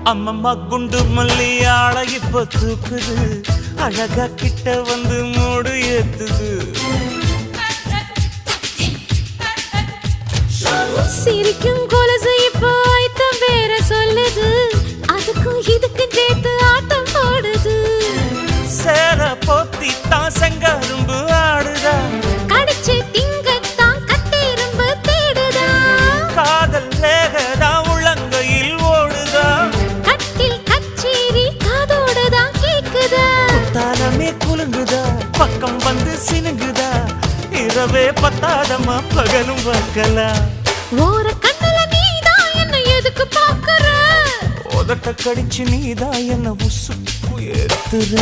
அம்மம்மா குண்டு மல்லி ஆளை இப்ப தூக்குது அழகா கிட்ட வந்து மூடு ஏத்துது சிரிக்கும் கொலுசு இப்போ ஐத்தம் வேற சொல்லுது அதுக்கும் இதுக்கு சேர்த்து ஆட்டம் போடுது சேர போத்தி தான் செங்கரும்பு ஆடுதா கடிச்சு திங்கத்தான் கட்டெரும்பு தேடுதா காதல் லேகதா உள்ளங்கையில் ஓடுதா கட்டில் கச்சேரி காதோடுதான் கேக்குதா தானமே குலுங்குதா பக்கம் வந்து சினுங்குதா இரவே பத்தாதமா பகலும் பார்க்கலாம் ஓர கண்ணுல நீதான் என்ன எதுக்கு பாக்குற உதட்ட கடிச்சு நீதான் என்ன உசுப்பு ஏத்துற